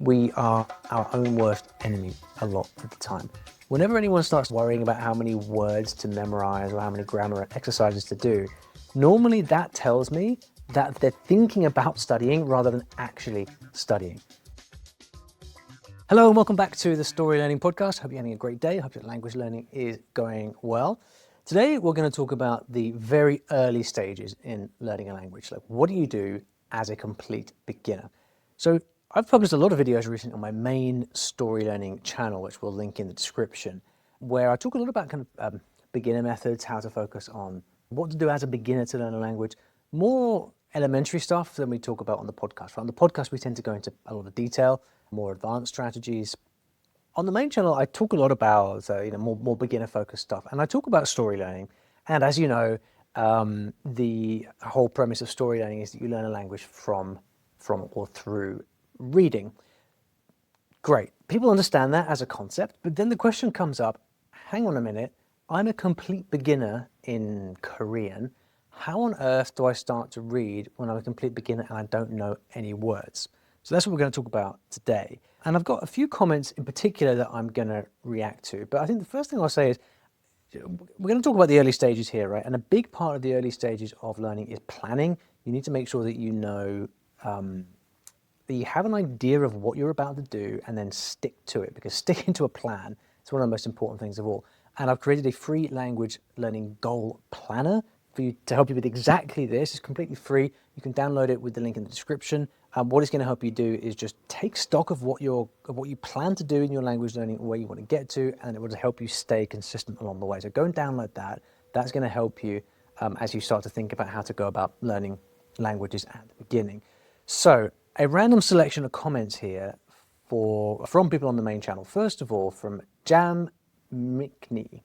We are our own worst enemy a lot of the time. Whenever anyone starts worrying about how many words to memorize or how many grammar exercises to do, normally that tells me that they're thinking about studying rather than actually studying. Hello and welcome back to the Story Learning Podcast. Hope you're having a great day. Hope your language learning is going well. Today we're going to talk about the very early stages in learning a language. Like, what do you do as a complete beginner? So I've published a lot of videos recently on my main Story Learning channel, which we'll link in the description, where I talk a lot about kind of beginner methods, how to focus on what to do as a beginner to learn a language, more elementary stuff than we talk about on the podcast. On the podcast, we tend to go into a lot of detail, more advanced strategies. On the main channel, I talk a lot about more beginner-focused stuff, and I talk about story learning. And as you know, the whole premise of story learning is that you learn a language from or through reading. Great. People understand that as a concept, but then the question comes up, hang on a minute, I'm a complete beginner in Korean. How on earth do I start to read when I'm a complete beginner and I don't know any words? So that's what we're going to talk about today. And I've got a few comments in particular that I'm going to react to. But I think the first thing I'll say is, we're going to talk about the early stages here, right? And a big part of the early stages of learning is planning. You need to make sure that you know, that you have an idea of what you're about to do and then stick to it, because sticking to a plan is one of the most important things of all. And I've created a free language learning goal planner for you to help you with exactly this. It's completely free. You can download it with the link in the description. What it's going to help you do is just take stock of what you plan to do in your language learning, where you want to get to, and it will help you stay consistent along the way. So go and download that. That's going to help you as you start to think about how to go about learning languages at the beginning. So a random selection of comments here from people on the main channel. First of all, from Jam Mikney.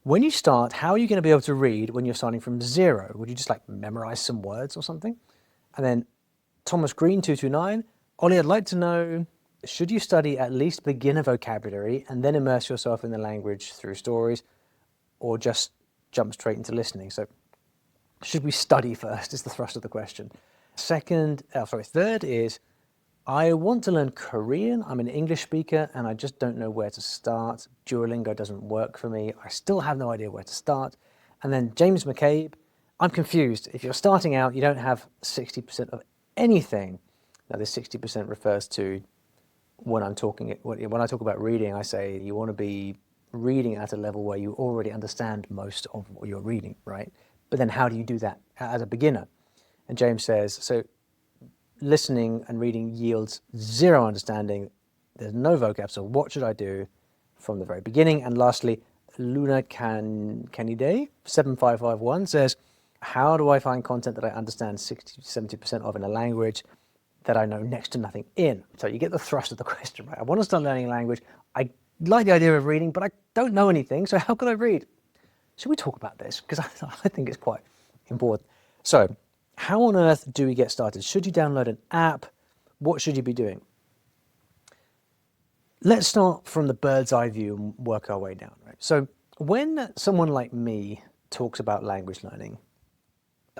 When you start, how are you going to be able to read when you're starting from zero? Would you just like memorize some words or something? And then Thomas Green 229, Ollie, I'd like to know, should you study at least beginner vocabulary and then immerse yourself in the language through stories, or just jump straight into listening? So should we study first is the thrust of the question. Third is, I want to learn Korean. I'm an English speaker and I just don't know where to start. Duolingo doesn't work for me. I still have no idea where to start. And then James McCabe, I'm confused. If you're starting out, you don't have 60% of anything. Now this 60% refers to when I talk about reading, I say you want to be reading at a level where you already understand most of what you're reading, right? But then how do you do that as a beginner? And James says, so listening and reading yields zero understanding. There's no vocab. So what should I do from the very beginning? And lastly, Luna Canide 7551 says, how do I find content that I understand 60 to 70% of in a language that I know next to nothing in? So you get the thrust of the question, right? I want to start learning a language. I like the idea of reading, but I don't know anything. So how can I read? Should we talk about this? Because I think it's quite important. So how on earth do we get started? Should you download an app? What should you be doing? Let's start from the bird's eye view and work our way down, right? So when someone like me talks about language learning,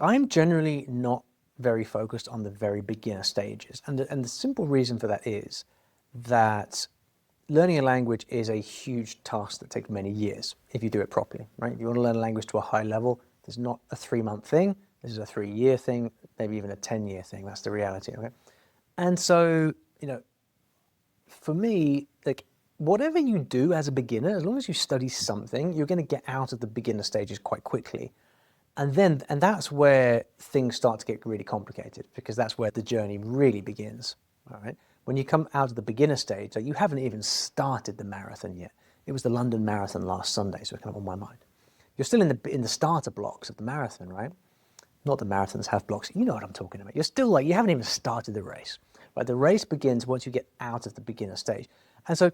I'm generally not very focused on the very beginner stages. And the simple reason for that is that learning a language is a huge task that takes many years if you do it properly, right? If you want to learn a language to a high level, there's not a 3-month thing. This is a 3-year thing, maybe even a 10-year thing. That's the reality, okay? And so, for me, like, whatever you do as a beginner, as long as you study something, you're going to get out of the beginner stages quite quickly. And that's where things start to get really complicated, because that's where the journey really begins, all right? When you come out of the beginner stage, like, you haven't even started the marathon yet. It was the London Marathon last Sunday, so it's kind of on my mind. You're still in the starter blocks of the marathon, right? Not that marathons have blocks, you know what I'm talking about. You're still like, you haven't even started the race, right? The race begins once you get out of the beginner stage. And so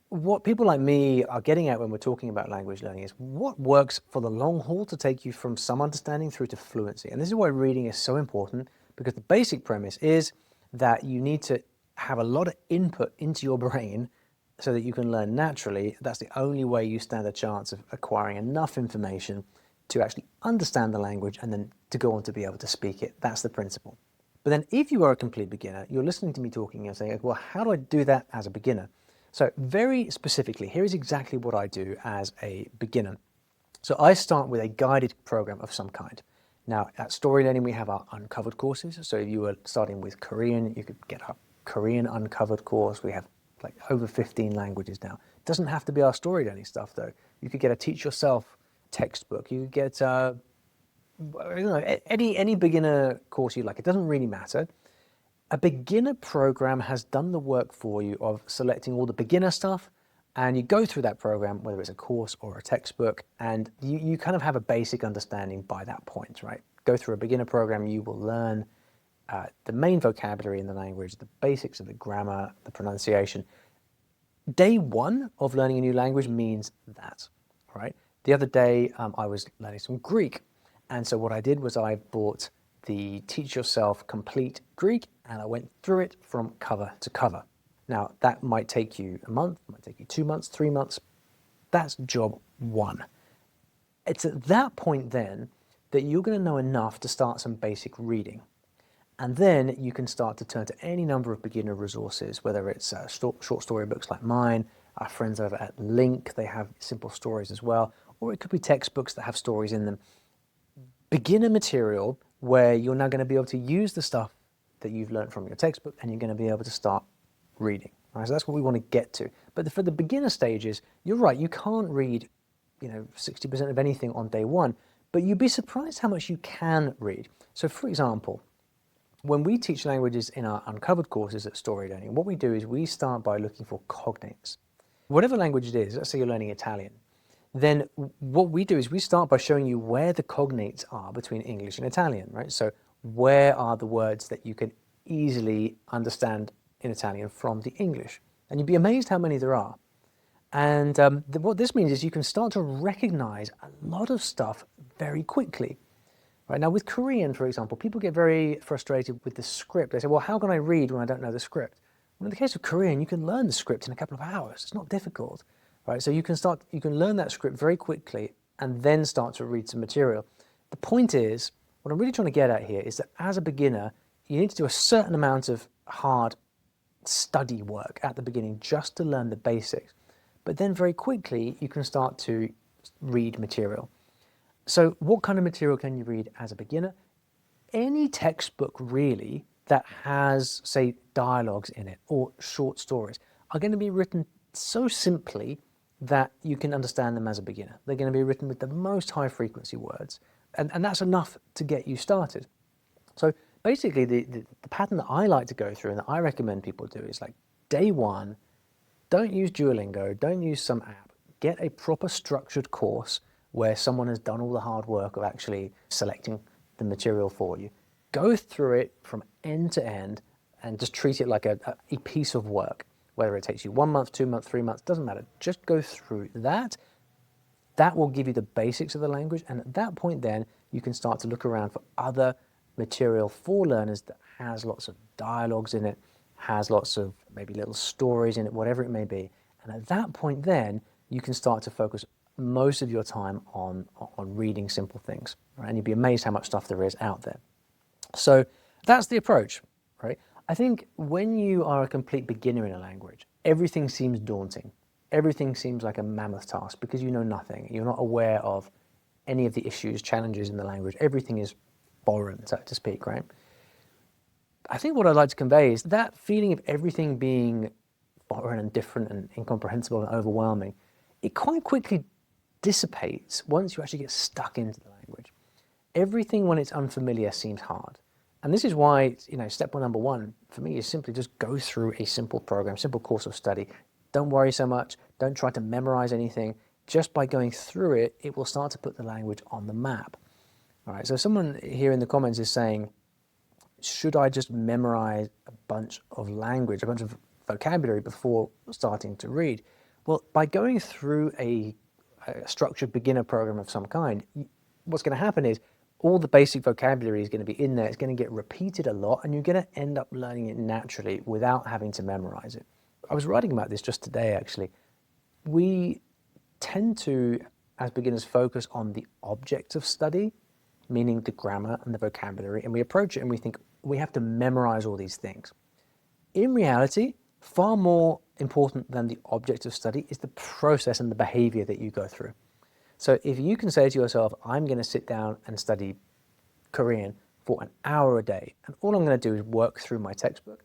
what people like me are getting at when we're talking about language learning is what works for the long haul to take you from some understanding through to fluency. And this is why reading is so important, because the basic premise is that you need to have a lot of input into your brain so that you can learn naturally. That's the only way you stand a chance of acquiring enough information to actually understand the language and then to go on to be able to speak it. That's the principle. But then if you are a complete beginner, you're listening to me talking and saying, well, how do I do that as a beginner? So very specifically, here is exactly what I do as a beginner. So I start with a guided program of some kind. Now at StoryLearning, we have our uncovered courses. So if you were starting with Korean, you could get our Korean uncovered course. We have like over 15 languages now. It doesn't have to be our StoryLearning stuff though. You could get a teach yourself textbook. You could get any beginner course you like. It doesn't really matter. A beginner program has done the work for you of selecting all the beginner stuff, and you go through that program, whether it's a course or a textbook, and you kind of have a basic understanding by that point, right? Go through a beginner program, you will learn the main vocabulary in the language, the basics of the grammar, the pronunciation. Day one of learning a new language means that, right? The other day, I was learning some Greek. And so what I did was I bought the Teach Yourself Complete Greek, and I went through it from cover to cover. Now, that might take you a month, might take you 2 months, 3 months. That's job one. It's at that point then that you're going to know enough to start some basic reading. And then you can start to turn to any number of beginner resources, whether it's short story books like mine, our friends over at Link, they have simple stories as well, or it could be textbooks that have stories in them. Beginner material where you're now going to be able to use the stuff that you've learned from your textbook, and you're going to be able to start reading. Right? So that's what we want to get to. But for the beginner stages, you're right, you can't read 60% of anything on day one, but you'd be surprised how much you can read. So for example, when we teach languages in our uncovered courses at StoryLearning, what we do is we start by looking for cognates. Whatever language it is, let's say you're learning Italian, then what we do is we start by showing you where the cognates are between English and Italian, right? So where are the words that you can easily understand in Italian from the English? And you'd be amazed how many there are. And what this means is you can start to recognize a lot of stuff very quickly. Right, now with Korean, for example, people get very frustrated with the script. They say, well, how can I read when I don't know the script? Well, in the case of Korean, you can learn the script in a couple of hours. It's not difficult. Right, so you can learn that script very quickly and then start to read some material. The point is, what I'm really trying to get at here is that as a beginner, you need to do a certain amount of hard study work at the beginning just to learn the basics. But then very quickly, you can start to read material. So what kind of material can you read as a beginner? Any textbook really that has, say, dialogues in it or short stories are going to be written so simply that you can understand them as a beginner. They're going to be written with the most high frequency words, and that's enough to get you started. So basically the pattern that I like to go through and that I recommend people do is like day one, don't use Duolingo, don't use some app, get a proper structured course where someone has done all the hard work of actually selecting the material for you. Go through it from end to end and just treat it like a piece of work. Whether it takes you 1 month, 2 months, 3 months, doesn't matter. Just go through that. That will give you the basics of the language. And at that point then, you can start to look around for other material for learners that has lots of dialogues in it, has lots of maybe little stories in it, whatever it may be. And at that point then, you can start to focus most of your time on reading simple things. Right? And you'd be amazed how much stuff there is out there. So that's the approach, right? I think when you are a complete beginner in a language, everything seems daunting. Everything seems like a mammoth task because you know nothing. You're not aware of any of the issues, challenges in the language. Everything is foreign, so to speak, right? I think what I'd like to convey is that feeling of everything being foreign and different and incomprehensible and overwhelming, it quite quickly dissipates once you actually get stuck into the language. Everything when it's unfamiliar seems hard. And this is why, step number one for me is simply just go through a simple program, simple course of study. Don't worry so much. Don't try to memorize anything. Just by going through it, it will start to put the language on the map. All right, so someone here in the comments is saying, should I just memorize a bunch of language, a bunch of vocabulary before starting to read? Well, by going through a structured beginner program of some kind, what's going to happen is all the basic vocabulary is going to be in there. It's going to get repeated a lot, and you're going to end up learning it naturally without having to memorize it. I was writing about this just today, actually. We tend to, as beginners, focus on the object of study, meaning the grammar and the vocabulary, and we approach it and we think we have to memorize all these things. In reality, far more important than the object of study is the process and the behavior that you go through. So if you can say to yourself, I'm going to sit down and study Korean for an hour a day, and all I'm going to do is work through my textbook,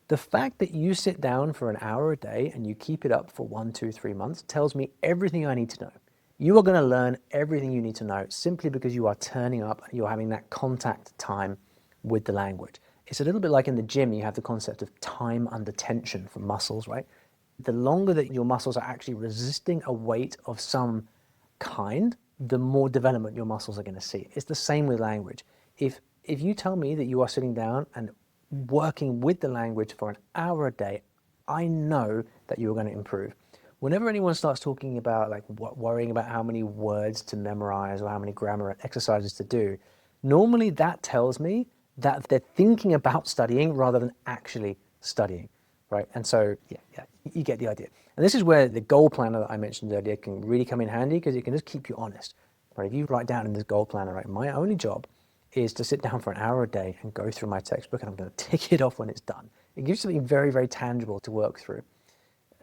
the fact that you sit down for an hour a day and you keep it up for 1, 2, 3 months tells me everything I need to know. You are going to learn everything you need to know simply because you are turning up and you're having that contact time with the language. It's a little bit like in the gym, you have the concept of time under tension for muscles, right? The longer that your muscles are actually resisting a weight of some kind, the more development your muscles are going to see. It's the same with language. If you tell me that you are sitting down and working with the language for an hour a day, I know that you're going to improve. Whenever anyone starts talking about worrying about how many words to memorize or how many grammar exercises to do, normally that tells me that they're thinking about studying rather than actually studying, right? And so, yeah, you get the idea. And this is where the goal planner that I mentioned earlier can really come in handy, because it can just keep you honest, right? If you write down in this goal planner, right, my only job is to sit down for an hour a day and go through my textbook, and I'm going to tick it off when it's done. It gives you something very, very tangible to work through.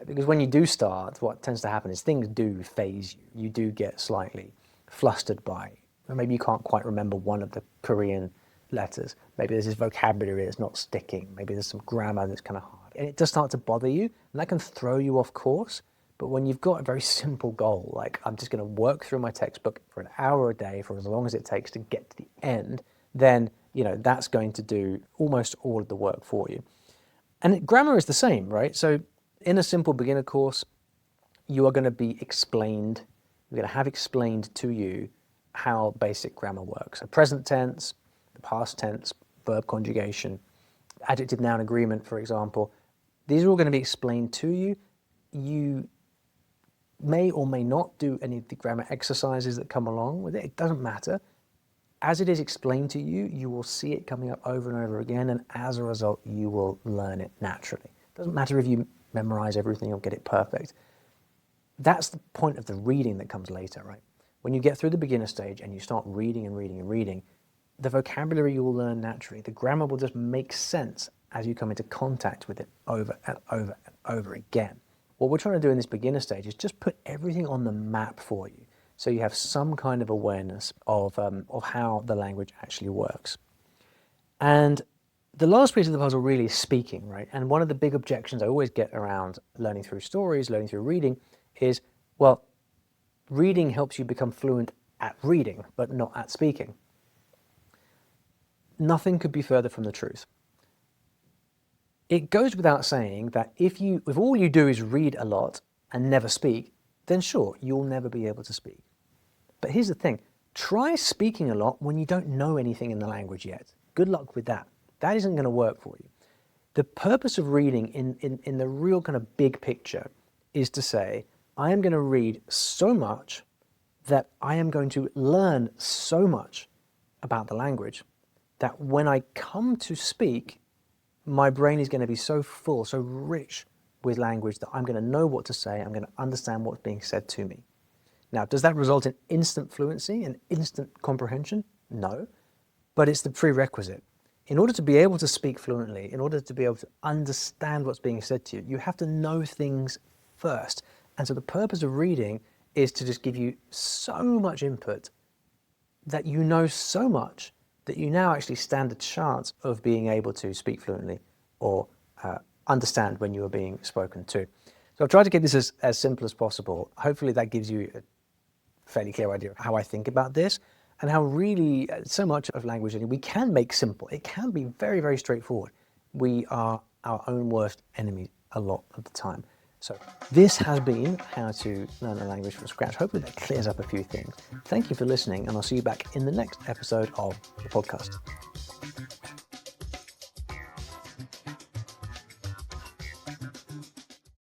Because when you do start, what tends to happen is things do phase you. You do get slightly flustered by, or maybe you can't quite remember one of the Korean letters. Maybe there's this vocabulary that's not sticking. Maybe there's some grammar that's kind of hard. And it does start to bother you, and that can throw you off course. But when you've got a very simple goal, like I'm just going to work through my textbook for an hour a day for as long as it takes to get to the end, then that's going to do almost all of the work for you. And grammar is the same, right? So in a simple beginner course, you are going to be explained, you're going to have explained to you how basic grammar works. The present tense, the past tense, verb conjugation, adjective noun agreement, for example. These are all going to be explained to you. You may or may not do any of the grammar exercises that come along with it. It doesn't matter. As it is explained to you, you will see it coming up over and over again, and as a result, you will learn it naturally. It doesn't matter if you memorize everything or get it perfect. That's the point of the reading that comes later, right? When you get through the beginner stage and you start reading and reading and reading, the vocabulary you will learn naturally. The grammar will just make sense as you come into contact with it over and over and over again. What we're trying to do in this beginner stage is just put everything on the map for you, so you have some kind of awareness of how the language actually works. And the last piece of the puzzle really is speaking, right? And one of the big objections I always get around learning through stories, learning through reading, is, well, reading helps you become fluent at reading, but not at speaking. Nothing could be further from the truth. It goes without saying that if all you do is read a lot and never speak, then sure, you'll never be able to speak. But here's the thing, try speaking a lot when you don't know anything in the language yet. Good luck with that. That isn't going to work for you. The purpose of reading in the real kind of big picture is to say, I am going to read so much that I am going to learn so much about the language that when I come to speak, my brain is going to be so full, so rich with language that I'm going to know what to say, I'm going to understand what's being said to me. Now, does that result in instant fluency and instant comprehension? No, but it's the prerequisite. In order to be able to speak fluently, in order to be able to understand what's being said to you, you have to know things first. And so the purpose of reading is to just give you so much input that you know so much that you now actually stand a chance of being able to speak fluently or understand when you are being spoken to. So I've tried to keep this as simple as possible. Hopefully that gives you a fairly clear idea of how I think about this and how really so much of language learning we can make simple. It can be very, very straightforward. We are our own worst enemy a lot of the time. So this has been how to learn a language from scratch. Hopefully that clears up a few things. Thank you for listening, and I'll see you back in the next episode of the podcast.